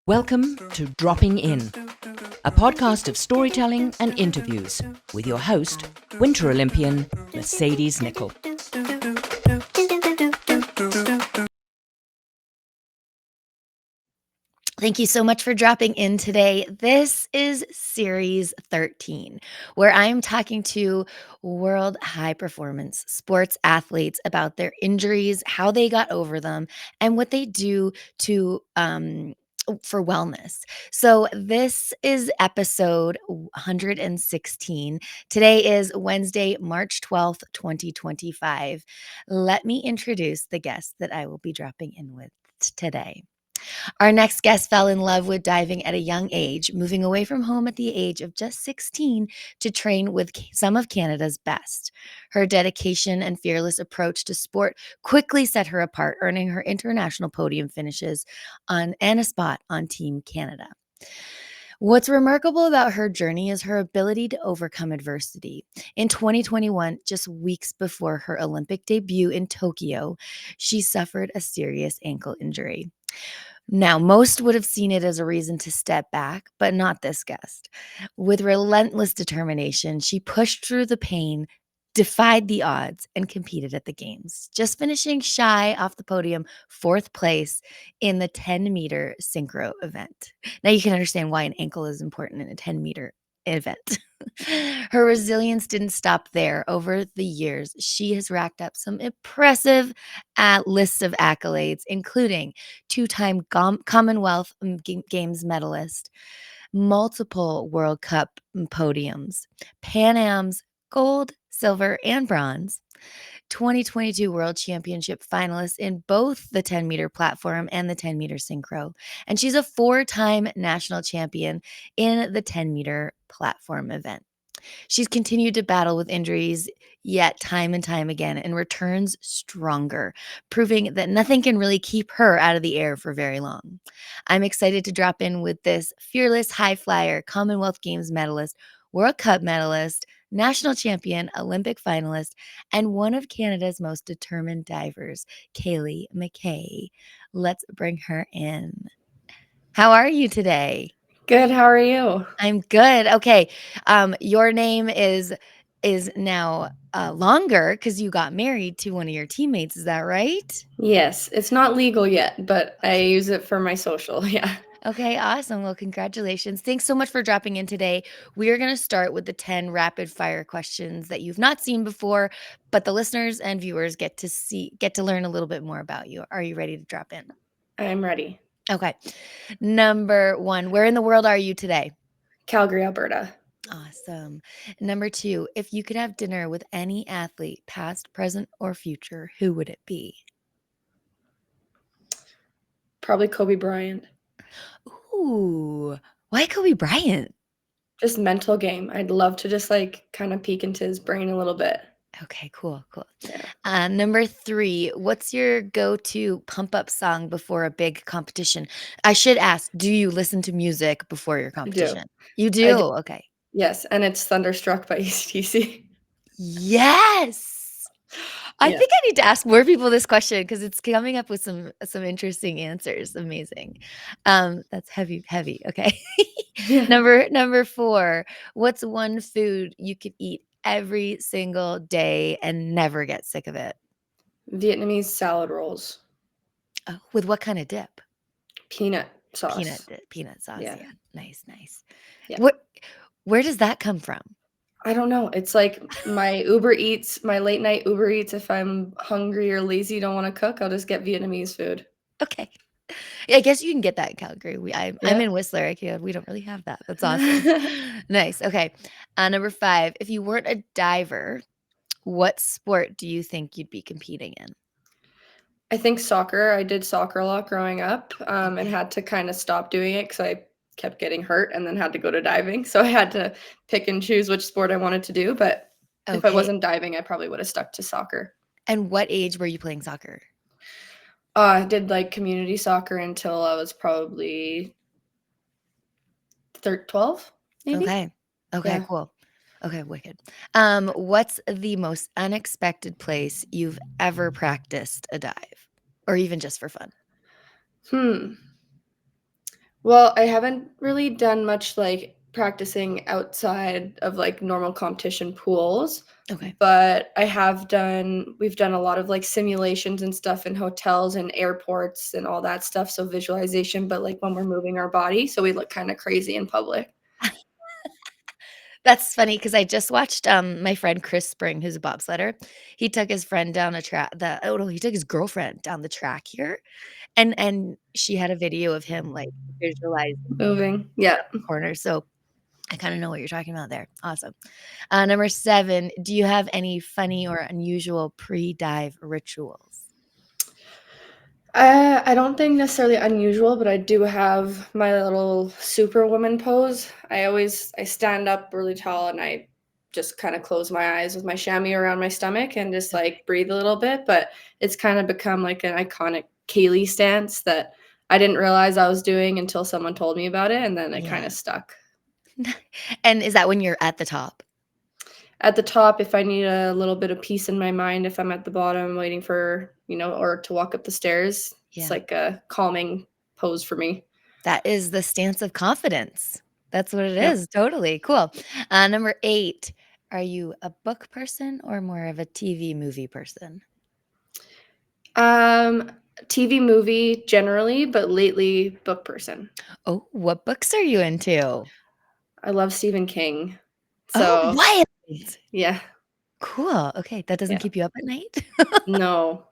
Welcome to Dropping In, a podcast of storytelling and interviews with your host, Winter Olympian Mercedes Nichol. Thank you so much for dropping in today. This is series 13, where I'm talking to world high performance sports athletes about their injuries, how they got over them, and what they do to for wellness. So this is episode 116. Today is Wednesday, March 12th, 2025. Let me introduce the guest that I will be dropping in with today. Our next guest fell in love with diving at a young age, moving away from home at the age of just 16 to train with some of Canada's best. Her dedication and fearless approach to sport quickly set her apart, earning her international podium finishes and a spot on Team Canada. What's remarkable about her journey is her ability to overcome adversity. In 2021, just weeks before her Olympic debut in Tokyo, she suffered a serious ankle injury. Now, most would have seen it as a reason to step back, but not this guest. With relentless determination, she pushed through the pain, defied the odds, and competed at the games, just finishing shy off the podium, fourth place in the 10-meter synchro event. Now you can understand why an ankle is important in a 10-meter event. Her resilience didn't stop there. Over the years, she has racked up some impressive lists of accolades, including two-time Commonwealth Games medalist, multiple World Cup podiums, Pan Am's gold, silver, and bronze, 2022 World Championship finalist in both the 10-meter platform and the 10-meter synchro. And she's a four-time national champion in the 10-meter platform event. She's continued to battle with injuries, yet time and time again, and returns stronger, proving that nothing can really keep her out of the air for very long. I'm excited to drop in with this fearless high flyer, Commonwealth Games medalist, World Cup medalist, national champion, Olympic finalist, and one of Canada's most determined divers, Caeli McKay. Let's bring her in. How are you today? Good. How are you? I'm good. Okay. Your name is now longer because you got married to one of your teammates. Is that right? Yes, it's not legal yet, but I use it for my social. Yeah. Okay, awesome. Well, congratulations. Thanks so much for dropping in today. We are going to start with the 10 rapid fire questions that you've not seen before, but the listeners and viewers get to learn a little bit more about you. Are you ready to drop in? I'm ready. Okay. Number 1, where in the world are you today? Calgary, Alberta. Awesome. Number 2, if you could have dinner with any athlete, past, present, or future, who would it be? Probably Kobe Bryant. Ooh, why Kobe Bryant? Just mental game. I'd love to just kind of peek into his brain a little bit. Okay, cool. Yeah. Number 3, what's your go-to pump-up song before a big competition? I should ask, do you listen to music before your I do. competition? You I do? do. Okay. Yes, and it's Thunderstruck by AC/DC. Yes. I Yeah. think I need to ask more people this question because it's coming up with some interesting answers. Amazing. That's heavy. Okay. Yeah. Number 4, what's one food you could eat every single day and never get sick of it? Vietnamese salad rolls. Oh, with what kind of dip? Peanut sauce. Peanut sauce. Yeah. Yeah. Nice. Yeah. Where does that come from? I don't know. It's like my Uber Eats, my late night Uber Eats. If I'm hungry or lazy, don't want to cook, I'll just get Vietnamese food. Okay. Yeah, I guess you can get that in Calgary. I'm Yeah. in Whistler. We don't really have that. That's awesome. Nice. Okay. Number 5, if you weren't a diver, what sport do you think you'd be competing in? I think soccer. I did soccer a lot growing up, and Okay. had to kind of stop doing it because I kept getting hurt and then had to go to diving. So I had to pick and choose which sport I wanted to do. But if I Okay. wasn't diving, I probably would have stuck to soccer. And what age were you playing soccer? I did community soccer until I was probably 12, maybe. Okay. Okay, Yeah. cool. Okay, wicked. What's the most unexpected place you've ever practiced a dive? Or even just for fun? Hmm. Well, I haven't really done much, like, practicing outside of, like, normal competition pools, Okay. but we've done a lot of, like, simulations and stuff in hotels and airports and all that stuff, so visualization, but, like, when we're moving our body, so we look kinda crazy in public. That's funny because I just watched, my friend Chris Spring, who's a bobsledder. He took his friend down a track no, he took his girlfriend down the track here, and she had a video of him, like, visualizing Moving. Yeah. corners, so I kinda know what you're talking about there. Awesome. Number 7, do you have any funny or unusual pre-dive rituals? I don't think necessarily unusual, but I do have my little superwoman pose. I stand up really tall and I just kind of close my eyes with my chamois around my stomach and just Okay. like breathe a little bit. But it's kind of become like an iconic Caeli stance that I didn't realize I was doing until someone told me about it, and then it kind Yeah. of stuck. And is that when you're at the top? At the top, if I need a little bit of peace in my mind, if I'm at the bottom waiting for, or to walk up the stairs, it's Yeah. like a calming pose for me. That is the stance of confidence. That's what it Yep. is, totally, cool. Number 8, are you a book person or more of a TV movie person? Um, TV, movie generally, but lately book person. Oh, what books are you into? I love Stephen King. Oh, So, wild. yeah, Cool, okay, that doesn't yeah. keep you up at night? No.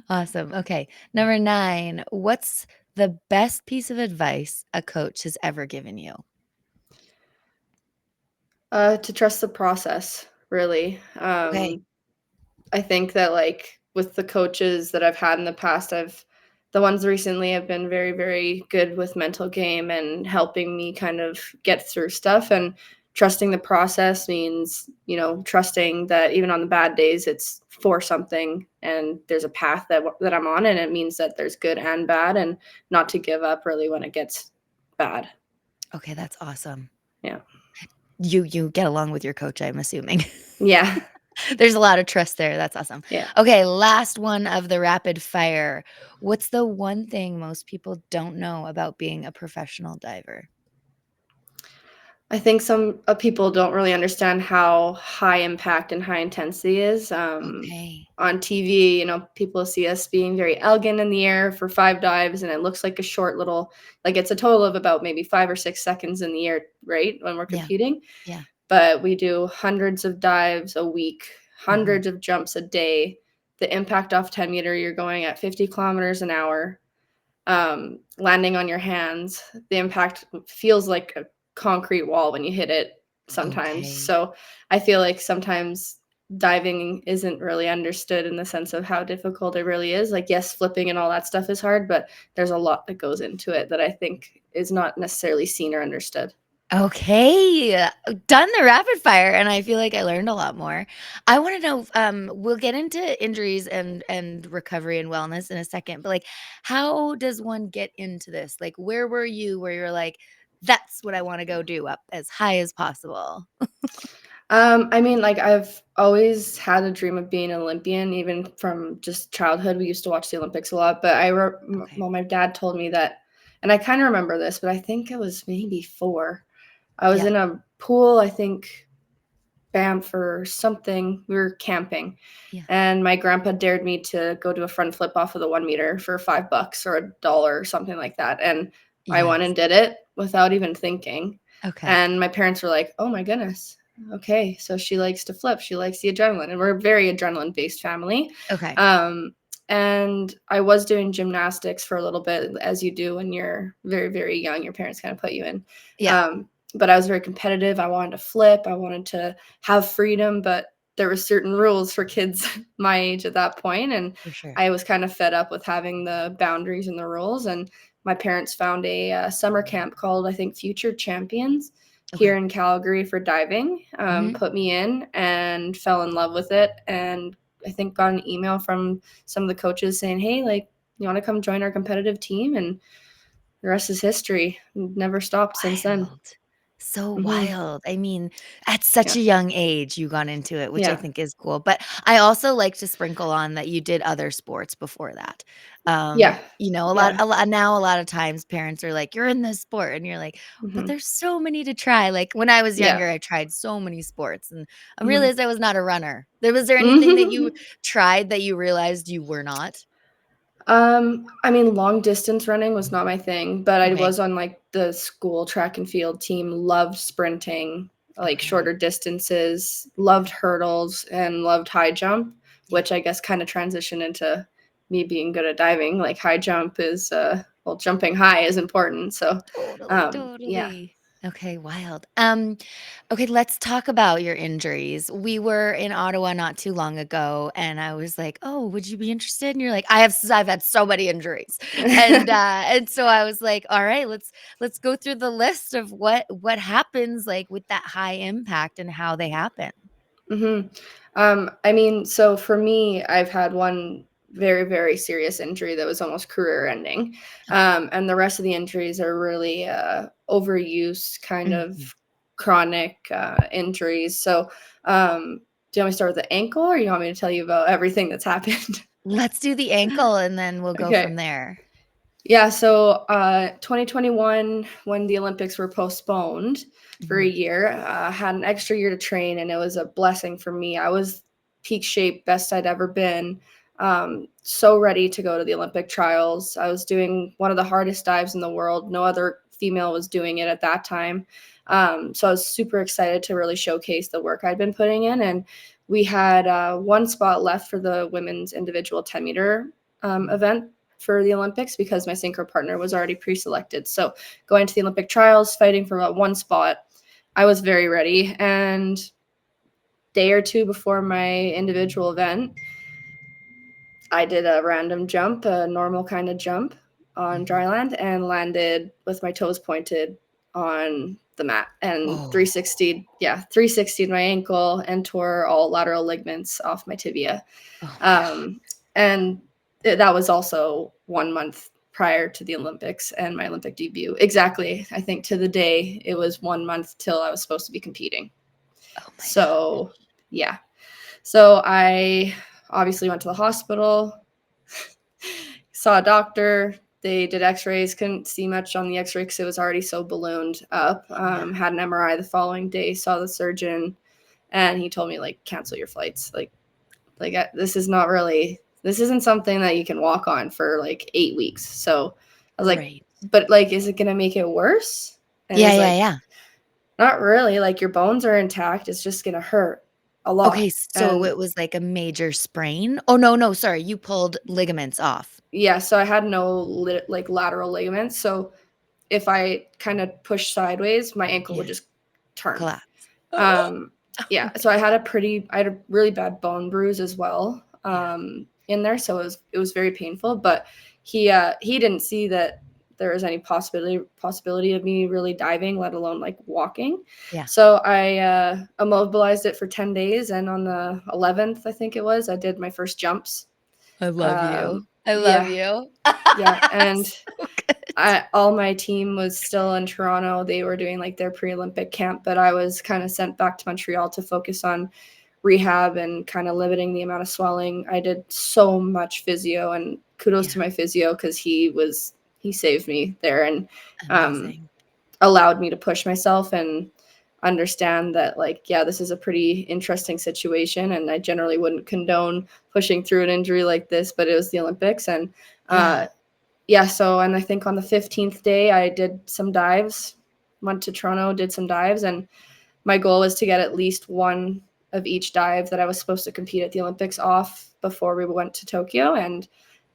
Awesome, okay. Number 9, what's the best piece of advice a coach has ever given you? To trust the process, really. Okay, I think that, like, with the coaches that I've had in the past, the ones recently have been very, very good with mental game and helping me kind of get through stuff. And trusting the process means, trusting that even on the bad days, it's for something and there's a path that I'm on, and it means that there's good and bad, and not to give up really when it gets bad. okay, that's awesome. Yeah. You get along with your coach, I'm assuming. Yeah. There's a lot of trust there, that's awesome. Yeah. Okay, last one of the rapid fire. What's the one thing most people don't know about being a professional diver? I think some people don't really understand how high impact and high intensity is. Okay. On TV, people see us being very elegant in the air for 5 dives, and it looks like a short little, like it's a total of about maybe 5 or 6 seconds in the air, right, when we're Yeah, competing. yeah. But we do hundreds of dives a week, Mhm. hundreds of jumps a day. The impact off 10-meter, you're going at 50 kilometers an hour, landing on your hands. The impact feels like a concrete wall when you hit it sometimes. Okay. So I feel like sometimes diving isn't really understood in the sense of how difficult it really is. Like, yes, flipping and all that stuff is hard, but there's a lot that goes into it that I think is not necessarily seen or understood. Okay, done the rapid fire, and I feel like I learned a lot more. I wanna know, we'll get into injuries and recovery and wellness in a second, but, like, how does one get into this? Like, where were you where you're like, "That's what I wanna go do up as high as possible?" I mean, like, I've always had a dream of being an Olympian, even from just childhood. We used to watch the Olympics a lot, but Okay. well, my dad told me that, and I kind of remember this, but I think it was maybe 4. I was Yeah, in a pool, I think Banff or something. We were camping, yeah. and my grandpa dared me to go do a front flip off of the 1 meter for $5 or $1 or something like that. And I went Yes. and did it without even thinking. Okay. And my parents were like, "Oh my goodness. Okay, so she likes to flip. She likes the adrenaline." And we're a very adrenaline based family. Okay. Um, and I was doing gymnastics for a little bit, as you do when you're very, very young. Your parents kind of put you in. Yeah, But I was very competitive. I wanted to flip. I wanted to have freedom, but there were certain rules for kids my age at that point, and for sure. I was kind of fed up with having the boundaries and the rules. And my parents found a summer camp called, I think, Future Champions here Okay. in Calgary for diving. Mhm. Put me in and fell in love with it, and I think got an email from some of the coaches saying, "Hey, like, you want to come join our competitive team?" And the rest is history. Never stopped since then. Wild. So Hmm. wild. I mean, at such Yeah. a young age, you got into it, which I Yeah. think is cool, but I also like to sprinkle on that you did other sports before that. Yeah. A Yeah. lot now a lot of times parents are like, "You're in this sport," and you're like, "But Mhm. there's so many to try." Like, when I was Yeah. younger, I tried so many sports, and I Mhm. realized I was not a runner. Was there anything that you tried that you realized you were not? I mean, long distance running was not my thing, but I Okay. was on, like, the school track and field team, loved sprinting, like, Okay. shorter distances, loved hurdles, and loved high jump, Yeah. which I guess kinda transitioned into me being good at diving, like, high jump is, well, jumping high is important, so, Totally, yeah. totally. Okay, wild. Okay, let's talk about your injuries. We were in Ottawa not too long ago, and I was like, "Oh, would you be interested?" And you're like, I've had so many injuries." And so I was like, "All right, let's go through the list of what happens, like, with that high impact and how they happen." Mhm. I mean, so for me, I've had one very, very serious injury that was almost career ending. Okay. And the rest of the injuries are really overuse, kind of Mhm. chronic injuries. So, do you want me to start with the ankle or you want me to tell you about everything that's happened? Let's do the ankle, and then we'll go Okay. from there. Yeah, so 2021, when the Olympics were postponed for a Mhm. year, had an extra year to train, and it was a blessing for me. I was peak shape, best I'd ever been. So ready to go to the Olympic trials. I was doing one of the hardest dives in the world. No other female was doing it at that time. So I was super excited to really showcase the work I'd been putting in. And we had one spot left for the women's individual 10-meter Mhm. event for the Olympics because my synchro partner was already pre-selected. So going to the Olympic trials, fighting for about one spot, I was very ready. And day or two before my individual event, I did a random jump, a normal kind of jump on Mhm. dry land, and landed with my toes pointed on the mat and Oh. 360, yeah, 360'd my ankle and tore all lateral ligaments off my tibia. Oh my god. Um, and that was also 1 month prior to the Olympics and my Olympic debut. Exactly. I think to the day it was 1 month till I was supposed to be competing. Oh my god. So, yeah. So I obviously went to the hospital, saw a doctor. They did x-rays, couldn't see much on the x-ray because it was already so ballooned up. Yeah. Had an MRI the following day, saw the surgeon, and he told me, like, cancel your flights. This is not really, this isn't something that you can walk on for like 8 weeks. So I was like, Right. but like, is it gonna make it worse? And Yeah, he's yeah, like, yeah. not really. Like, your bones are intact. It's just gonna hurt a Okay, lot. so And it was like a major sprain? Oh, no, no, sorry, you pulled ligaments off. yeah, so I had no like lateral ligaments. So if I kind of push sideways, my ankle would Yeah, just turn. collapse. Oh, Um, oh yeah, my so I had a really bad bone bruise as well, yeah, in there, so it was very painful, but he didn't see that there was any possibility of me really diving, let alone, like, walking. yeah. So I, immobilized it for 10 days, and on the 11th, I think it was, I did my first jumps. I love you. I love Yeah, you. yeah, and So good. all my team was still in Toronto. They were doing, like, their pre-Olympic camp, but I was kind of sent back to Montreal to focus on rehab and kind of limiting the amount of swelling. I did so much physio, and kudos Yeah, to my physio because he saved me there and um, amazing. allowed me to push myself and understand that, like, yeah, this is a pretty interesting situation, and I generally wouldn't condone pushing through an injury like this, but it was the Olympics. And Yeah, yeah, so, and I think on the 15th day, I did some dives, went to Toronto, did some dives, and my goal was to get at least one of each dive that I was supposed to compete at the Olympics off before we went to Tokyo, and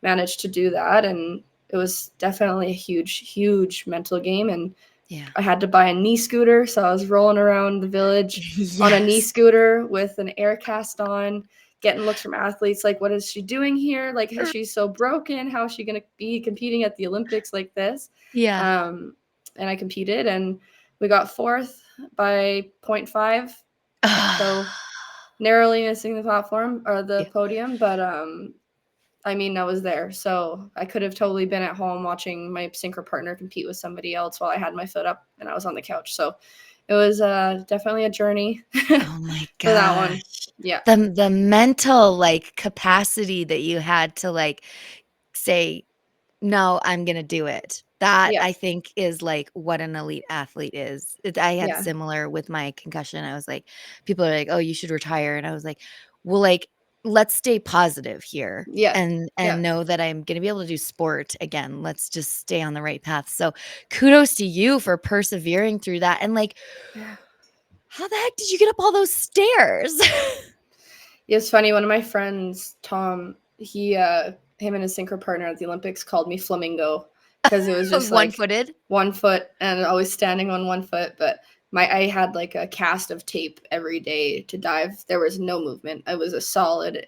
managed to do that. And it was definitely a huge, huge mental game. And yeah. I had to buy a knee scooter, so I was rolling around the village on a knee Yes. scooter with an air cast on, getting looks from athletes like, what is she doing here? Like, she's so broken. How is she going to be competing at the Olympics like this? Yeah. Um, and I competed, and we got fourth by zero point 0.5, so narrowly missing the platform or the Yeah. podium. But I mean, I was there, so I could have totally been at home watching my synchro partner compete with somebody else while I had my foot up and I was on the couch. So it was definitely a journey Oh my for that one. gosh. Yeah. The mental, like, capacity that you had to, like, say, no, I'm going to do it. That Yeah. I think is like what an elite athlete is. I had Yeah. similar with my concussion. I was like, people are like, oh, you should retire. And I was like, well, like, let's stay positive here Yeah. and Yeah. know that I'm going to be able to do sport again. Let's just stay on the right path. So kudos to you for persevering through that. And like, Yeah. how the heck did you get up all those stairs? It's funny. One of my friends, Tom, him and his synchro partner at the Olympics called me flamingo because it was just like One-footed? 1 foot and always standing on 1 foot. But I had like a cast of tape every day to dive. There was no movement. I was a solid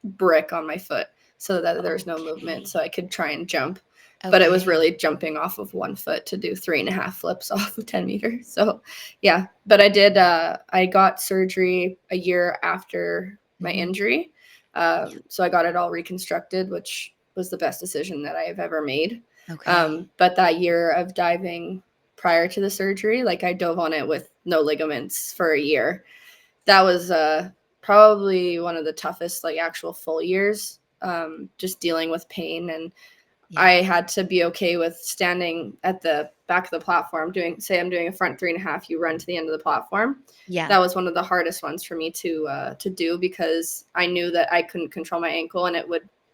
brick on my foot so that there was no movement, Okay. so I could try and jump. But it was Okay. really jumping off of 1 foot to do 3.5 flips off of 10 meters. So yeah, but I got surgery a year after my Mhm. injury. Yeah. So I got it all reconstructed, which was the best decision that I have ever made. Okay. But that year of diving prior to the surgery, like I dove on it with no ligaments for a year. That was probably one of the toughest, like actual full years, just dealing with pain. And Yeah. I had to be okay with standing at the back of the platform say I'm doing a front 3.5, you run to the end of the platform. Yeah. That was one of the hardest ones for me to do because I knew that I couldn't control my ankle and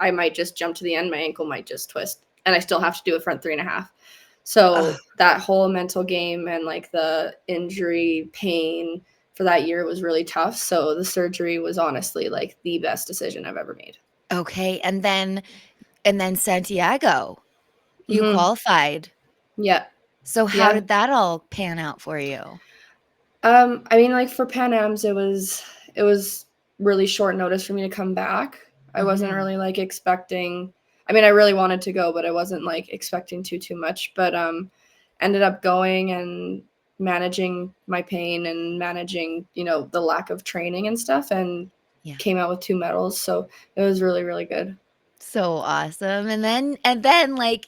I might just jump to the end, my ankle might just twist, and I still have to do a front 3.5. So Ugh. that whole mental game and like the injury pain for that year was really tough. So the surgery was honestly like the best decision I've ever made. Okay. And then Santiago, you Mm-hmm. qualified. Yeah. So how Yeah. did that all pan out for you? I mean, like for Pan Am's, it was really short notice for me to come back. I wasn't Mhm. really like expecting. I mean, I really wanted to go, but I wasn't like expecting too much. But ended up going and managing my pain and managing, the lack of training and stuff, and Yeah. came out with 2 medals. So it was really, really good. So awesome. And then like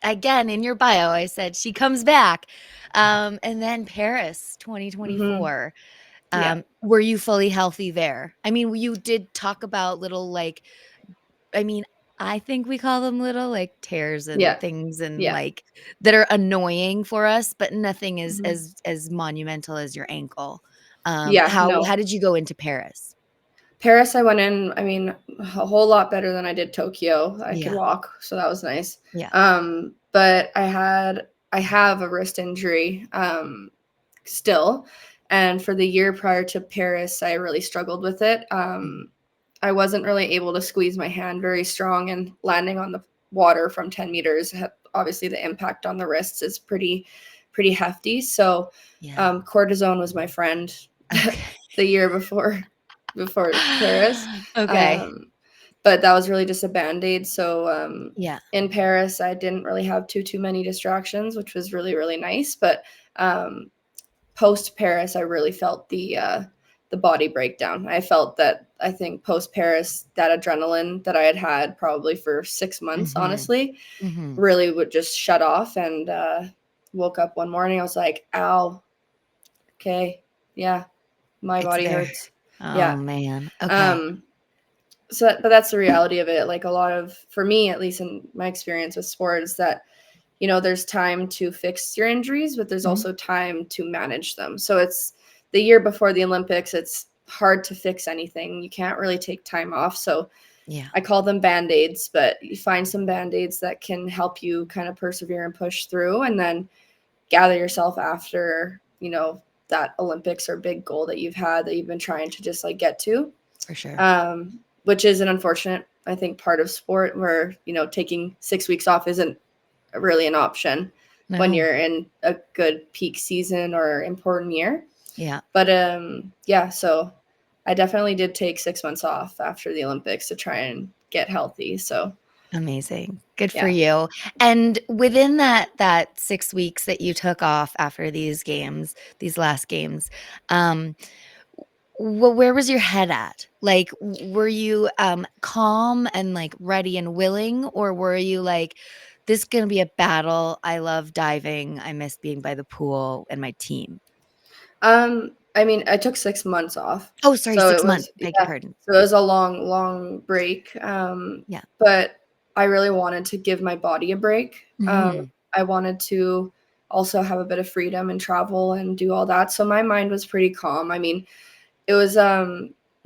again in your bio I said she comes back. And then Paris Mm-hmm. 2024. Yeah. Were you fully healthy there? I mean, you did talk about little like I mean, I think we call them little like tears and Yeah. things and Yeah. like that are annoying for us, but nothing is Mhm. as monumental as your ankle. Yeah. How No. did you go into Paris? Paris, I went in, I mean, a whole lot better than I did Tokyo. I could Yeah. walk, so that was nice. Yeah. But I have a wrist injury still. And for the year prior to Paris, I really struggled with it. Mhm. I wasn't really able to squeeze my hand very strong, and landing on the water from 10 meters, obviously the impact on the wrists is pretty hefty. So Yeah. cortisone was my friend Okay. the year before Paris. Okay. Um, but that was really just a band-aid. So Yeah. in Paris, I didn't really have too many distractions, which was really, really nice. But um, post Paris, I really felt the body breakdown. I felt that I think post Paris, that adrenaline that I had probably for 6 months, Mhm. honestly, Mhm. really would just shut off. And woke up one morning, I was like, "Ow, okay, yeah, my It's body there. hurts." Oh, Yeah. man. Okay. Um, but that's the reality of it. Like a lot of, for me, at least in my experience with sports, that there's time to fix your injuries, but there's Mhm. also time to manage them. So it's the year before the Olympics, it's hard to fix anything. You can't really take time off. So Yeah, I call them band-aids, but you find some band-aids that can help you kind of persevere and push through, and then gather yourself after, that Olympics or big goal that you've had that you've been trying to just like get to. for sure. Which is an unfortunate, I think, part of sport where, taking 6 weeks off isn't really an option when No. you're in a good peak season or important year. Yeah. But yeah, so I definitely did take 6 months off after the Olympics to try and get healthy. So Amazing. Good for yeah. you. And within that 6 weeks that you took off after these games, these last games, um, where was your head at? Like, were you, calm and, like, ready and willing, or were you like, "This is gonna be a battle. I love diving. I miss being by the pool and my team." I mean, I took 6 months off. Oh, sorry, So 6 it months. was, Beg your yeah. pardon. So it was a long, long break. Yeah. But I really wanted to give my body a break. I wanted to also have a bit of freedom and travel and do all that. So my mind was pretty calm. I mean, it was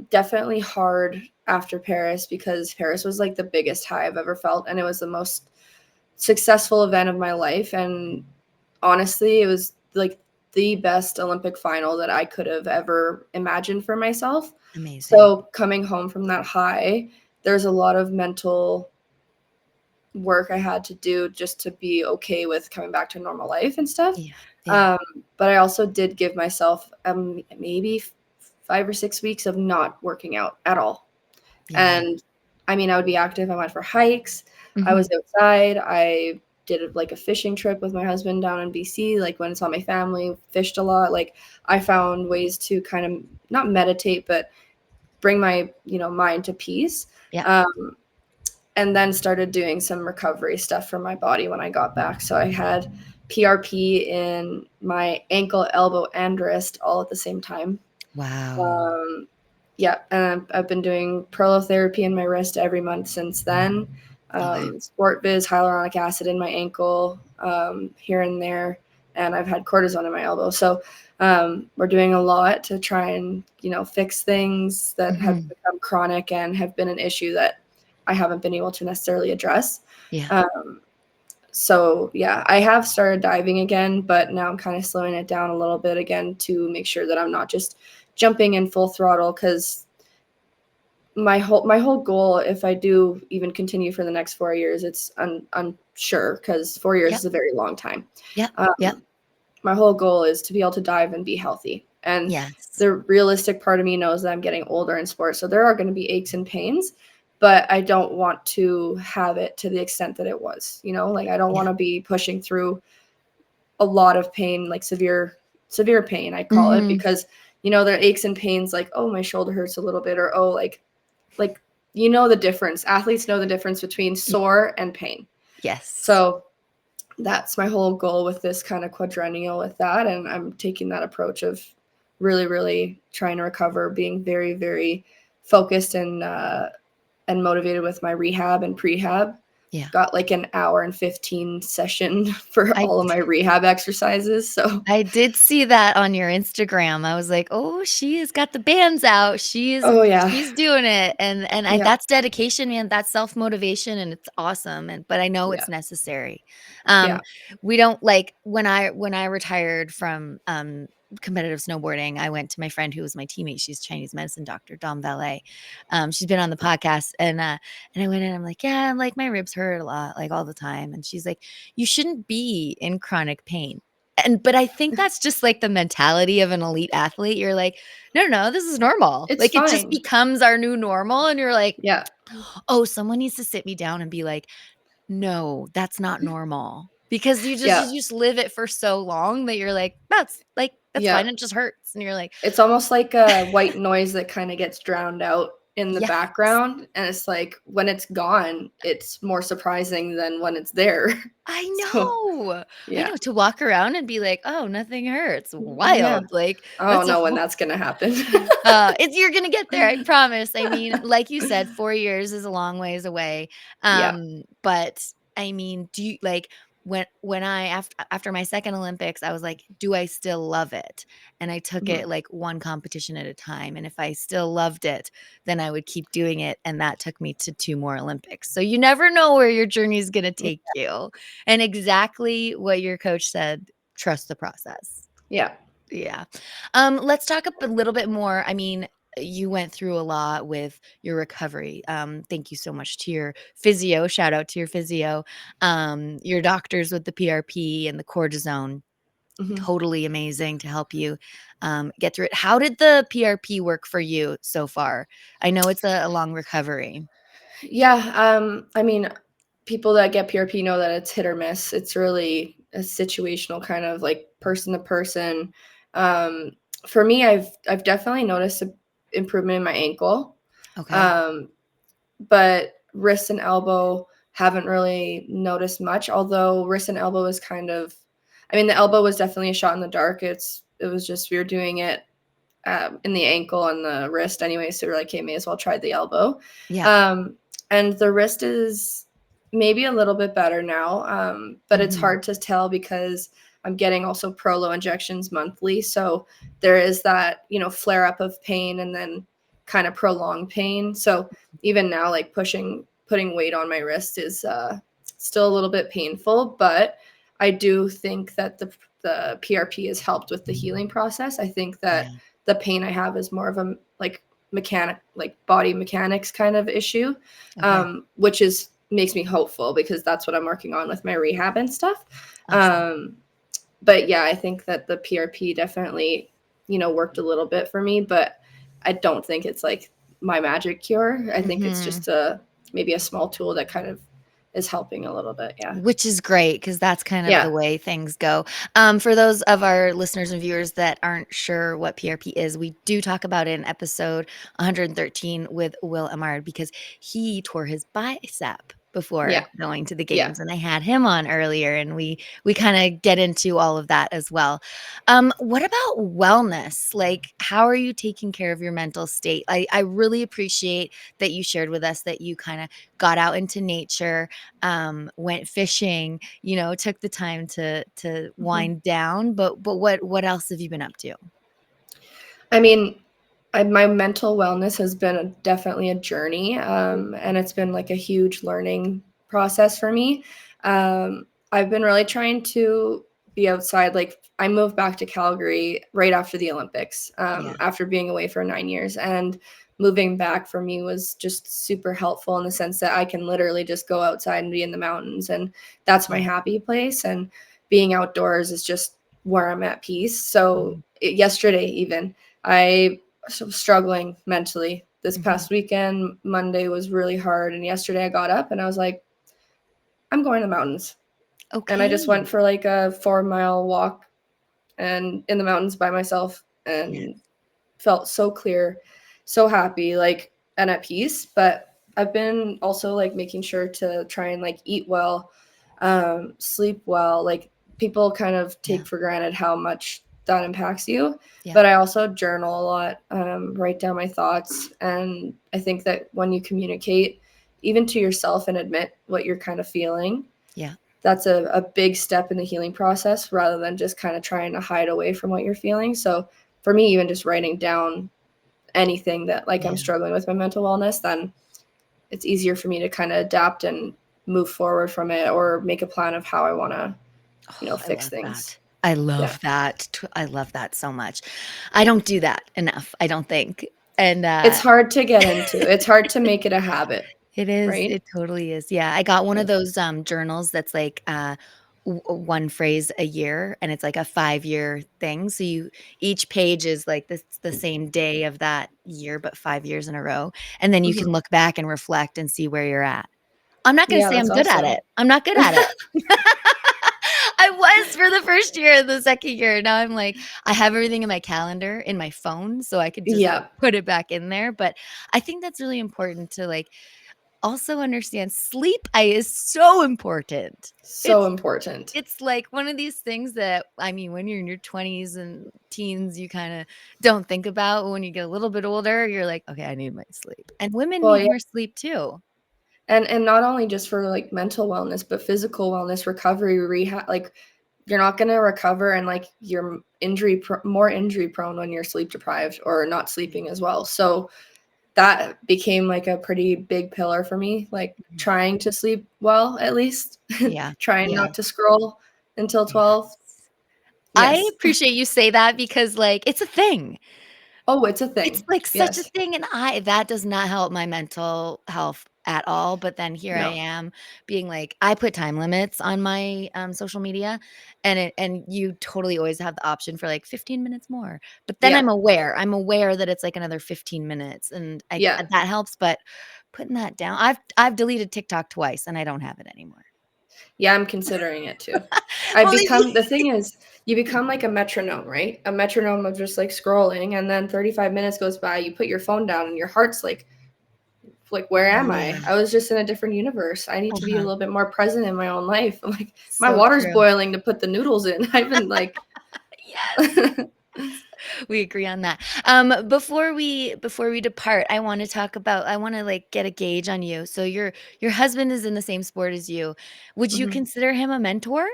definitely hard after Paris because Paris was like the biggest high I've ever felt, and it was the most successful event of my life. And honestly, it was like the best Olympic final that I could have ever imagined for myself. Amazing. So coming home from that high, there's a lot of mental work I had to do just to be okay with coming back to normal life and stuff. Yeah. But I also did give myself maybe 5 or 6 weeks of not working out at all. Yeah. And I mean, I would be active. I went for hikes. I was Mhm. outside. I did like a fishing trip with my husband down in BC. Like when I saw my family, fished a lot. Like I found ways to kind of not meditate, but bring my mind to peace. Yeah. And then started doing some recovery stuff for my body when I got back. So I had PRP in my ankle, elbow, and wrist all at the same time. Wow. Yeah, and I've been doing prolotherapy in my wrist every month since then. Okay. Sport Biz, hyaluronic acid in my ankle, here and there, and I've had cortisone in my elbow. So we're doing a lot to try and fix things that have Mhm. become chronic and have been an issue that I haven't been able to necessarily address. Yeah. So yeah, I have started diving again, but now I'm kind of slowing it down a little bit again to make sure that I'm not just jumping in full throttle, because my whole goal, if I do even continue for the next 4 years, it's unsure, because 4 years Yep. is a very long time. Yep. Yep. My whole goal is to be able to dive and be healthy. And Yes. the realistic part of me knows that I'm getting older in sports, so there are going to be aches and pains, but I don't want to have it to the extent that it was. Like I don't Yeah. want to be pushing through a lot of pain, like severe pain, I call it, Mhm. because there are aches and pains like, oh, my shoulder hurts a little bit, or oh, like the difference. Athletes know the difference between sore and pain. Yes. So that's my whole goal with this kind of quadrennial with that. And I'm taking that approach of really, really trying to recover, being very, very focused and motivated with my rehab and prehab. Yeah. Got like an hour and 15 session for I all of my rehab exercises. So I did see that on your Instagram. I was like, "Oh, she has got the bands out. oh yeah. She's doing it." And Yeah. that's dedication, man. That's self-motivation, and it's awesome. But I know Yeah. it's necessary. Um, Yeah. we don't like when I retired from competitive snowboarding, I went to my friend who was my teammate. She's a Chinese medicine doctor, Dom Valet. She's been on the podcast, and I went in, I'm like, "Yeah, like my ribs hurt a lot, like all the time." And she's like, "You shouldn't be in chronic pain." But I think that's just, like, the mentality of an elite athlete. You're like, "No, no, this is normal." It's Like, it just fine. becomes our new normal, and you're like, Yeah. "Oh, someone needs to sit me down and be like, 'No, that's not normal.'" Because Yeah. you just live it for so long that you're like, "That's Yeah. fine, it just hurts." And you're like, It's almost like a white noise that kind of gets drowned out in the "Yes." background. And it's like when it's gone, it's more surprising than when it's there. I So, know. I yeah. know, to walk around and be like, "Oh, nothing hurts." Yeah. Wild. Like, I don't that's a know when whole that's going to happen. It's you're gonna get there, I promise. I mean, like you said, 4 years is a long ways away. Yeah. But I mean, do you like when I after my second Olympics, I was like, "Do I still love it?" And I took Mhm. it like one competition at a time. And if I still loved it, then I would keep doing it. And that took me to 2 more Olympics. So you never know where your journey is gonna take you. And exactly what your coach said, trust the process. Yeah. Yeah. Let's talk a little bit more. I mean, you went through a lot with your recovery. Thank you so much to your physio. Shout out to your physio. Your doctors with the PRP and the cortisone. Mhm. Totally amazing to help you get through it. How did the PRP work for you so far? I know it's a long recovery. Yeah. I mean, people that get PRP know that it's hit or miss. It's really a situational kind of like person to person. Um, for me, I've definitely noticed an improvement in my ankle. Okay. Um, but wrist and elbow haven't really noticed much, although wrist and elbow is kind of, I mean, the elbow was definitely a shot in the dark. It was just, we were doing it in the ankle and the wrist anyway, so we're like, okay, may as well try the elbow. Yeah. um, and the wrist is maybe a little bit better now, but it's Mhm. hard to tell because I'm getting also Prolo injections monthly. So there is that, flare up of pain and then kind of prolonged pain. So even now, like putting weight on my wrist is still a little bit painful, but I do think that the PRP has helped with the healing process. I think that Yeah. the pain I have is more of a body mechanics kind of issue, Okay. which makes me hopeful because that's what I'm working on with my rehab and stuff. Awesome. But yeah, I think that the PRP definitely, worked a little bit for me, but I don't think it's like my magic cure. I think it's Mhm. just maybe a small tool that kind of is helping a little bit. Yeah. Which is great because that's kind of the Yeah. way things go. For those of our listeners and viewers that aren't sure what PRP is, we do talk about it in episode 113 with Will Amard because he tore his bicep before Yeah. going to the Yeah. games, and I had him on earlier, and we kind of get into all of that as well. What about wellness? Like, how are you taking care of your mental state? I really appreciate that you shared with us that you kind of got out into nature, went fishing, took the time to Mhm. wind down. But what else have you been up to? I mean, my mental wellness has been definitely a journey, and it's been like a huge learning process for me. I've been really trying to be outside. Like I moved back to Calgary right after the Olympics, Yeah. after being away for 9 years, and moving back for me was just super helpful in the sense that I can literally just go outside and be in the mountains, and that's my Yeah. happy place. And being outdoors is just where I'm at peace. So Mhm. yesterday even. I was struggling mentally this Mhm. past weekend. Monday was really hard. And yesterday I got up and I was like, I'm going to the mountains. And I just Okay. went for like a 4 mile walk and in the mountains by myself Yeah. and felt so clear, so happy, like, and at peace. But I've been also like making sure to try and like eat well, sleep well. Like people kind of Yeah. take for granted how much that impacts you. Yeah. But I also journal a lot, write down my thoughts. And I think that when you communicate, even to yourself and admit what you're kind of feeling, Yeah. that's a big step in the healing process rather than just kind of trying to hide away from what you're feeling. So for me, even just writing down anything that like I'm Yeah. struggling with my mental wellness, then it's easier for me to kind of adapt and move forward from it or make a plan of how I want to, Oh, I fix love things. that. I Yeah. love that. I love that so much. I don't do that enough, I don't think. And It's hard to get into. It's hard to make it a habit, it is, right? it totally is. Yeah, I got one Yeah. of those, journals that's like, one phrase a year, and it's like a 5-year thing, so each page is like the same day of that year, but 5 years in a row, and then you can Mhm. look back and reflect and see where you're at. I'm not gonna Yeah, say that's I'm good at awesome. it. I'm not good at it. I was for the first year, the second year, now I'm like, I have everything in my calendar in my phone, so I could just Yeah. put it back in there, but I think that's really important to, like, also understand sleep is so important. So It's important. it's like one of these things that, I mean, when you're in your 20s and teens, you kinda don't think about. When you get a little bit older, you're like, "Okay, I need my sleep." And women Well, need yeah. more sleep too. And not only just for like mental wellness, but physical wellness, recovery, rehab. Like you're not gonna recover and like you're more injury prone when you're sleep deprived or not sleeping as well. So that became like a pretty big pillar for me, like Mhm. trying to sleep well at least, Yeah, trying yeah. not to scroll until 12. Yes. I Yes. appreciate you say that because, like, it's a thing. Oh, it's a It's, thing. like, such a Yes. thing, and I that does not help my mental health at all, but then here I No. am being like, I put time limits on my, social media, and you totally always have the option for, like, 15 minutes more, but then Yeah. I'm aware that it's, like, another 15 minutes, and Yeah. that helps, but putting that down, I've deleted TikTok twice, and I don't have it anymore. Yeah, I'm considering it too. I Well, maybe become the thing is, you become like a metronome, right? A metronome of just like scrolling, and then 35 minutes goes by, you put your phone down, and your heart's like, where am I? Yeah. I was just in a different universe. I need to be a Uh-huh. little bit more present in my own life. I'm like, my So water's true. boiling to put the noodles in. I've been like, Yes. We agree on that. Before we depart, I want to like get a gauge on you. So your husband is in the same sport as you. Would you Mhm. consider him a mentor?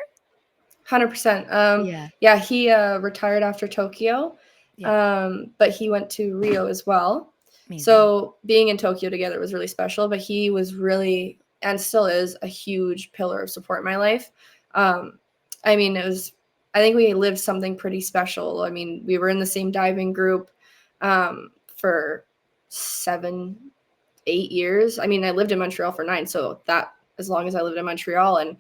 100%. Yeah. Yeah, he retired after Tokyo, Yeah. but he went to Rio as well. Amazing. So being in Tokyo together was really special, but he was really, and still is, a huge pillar of support in my life. I mean, I think we lived something pretty special. I mean, we were in the same diving group for 7, 8 years. I mean, I lived in Montreal for 9, so that as long as I lived in Montreal, and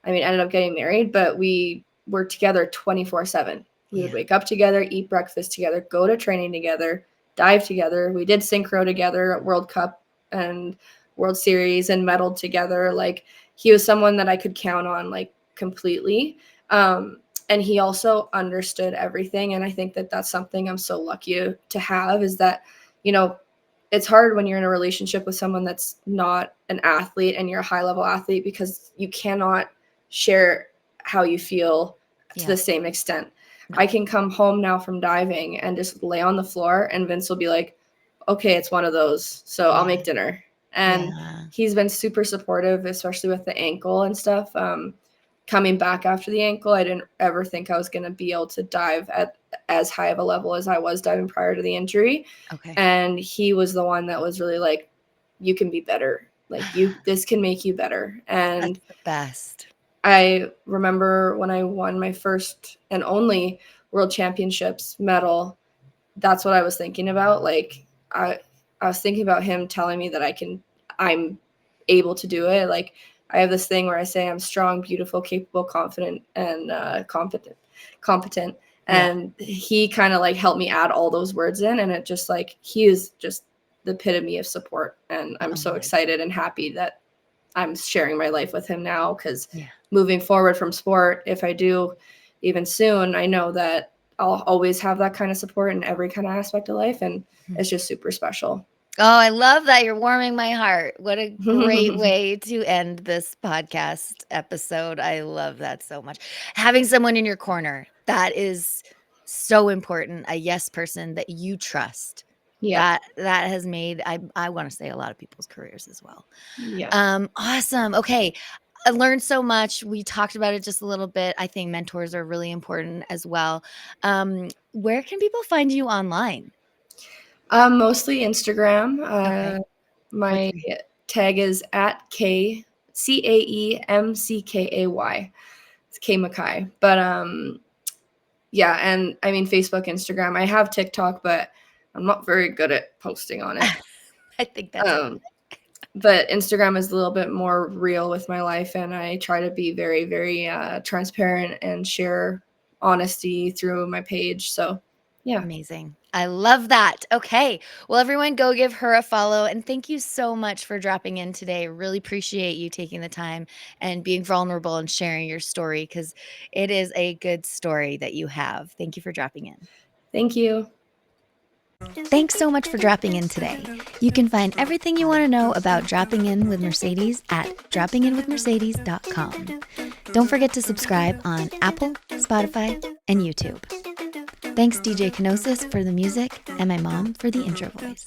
I mean, ended up getting married, but we were together 24/7. We would Yeah. wake up together, eat breakfast together, go to training together, dive together. We did synchro together at World Cup and World Series and medaled together. Like, he was someone that I could count on, like, completely. And he also understood everything. And I think that that's something I'm so lucky to have, is that, you know, it's hard when you're in a relationship with someone that's not an athlete and you're a high level athlete, because you cannot share how you feel to Yeah. the same extent. No. I can come home now from diving and just lay on the floor, and Vince will be like, okay, it's one of those, so I'll Yeah. make dinner. And Yeah. he's been super supportive, especially with the ankle and stuff. Coming back after the ankle, I didn't ever think I was going to be able to dive at as high of a level as I was diving prior to the injury. Okay. And he was the one that was really like, you can be better. Like, this can make you better. And That's the best. I remember when I won my first and only world championships medal, that's what I was thinking about. Like, I was thinking about him telling me that I'm able to do it. Like, I have this thing where I say I'm strong, beautiful, capable, confident, and competent. Yeah. And he kind of like helped me add all those words in, and it just, like, he is just the epitome of support. And I'm Oh so my. excited and happy that I'm sharing my life with him now, because Yeah. moving forward from sport, if I do even soon, I know that I'll always have that kind of support in every kind of aspect of life, and it's just super special. Oh, I love that. You're warming my heart. What a great way to end this podcast episode. I love that so much. Having someone in your corner, that is so important. A yes person that you trust. Yeah. That has made, I want to say, a lot of people's careers as well. Yeah. Awesome. Okay. I learned so much. We talked about it just a little bit. I think mentors are really important as well. Where can people find you online? Mostly Instagram. Okay. My What's your- tag is at CaeMcKay. It's K McKay. But yeah, and I mean, Facebook, Instagram. I have TikTok, but I'm not very good at posting on it. I think that's Um, but Instagram is a little bit more real with my life, and I try to be very, very transparent and share honesty through my page. So, yeah. amazing. I love that. Okay. Well, everyone, go give her a follow. And thank you so much for dropping in today. Really appreciate you taking the time and being vulnerable and sharing your story, because it is a good story that you have. Thank you for dropping in. Thank you. Thanks so much for dropping in today. You can find everything you want to know about Dropping In with Mercedes at droppinginwithmercedes.com. Don't forget to subscribe on Apple, Spotify, and YouTube. Thanks DJ Kenosis for the music and my mom for the intro voice.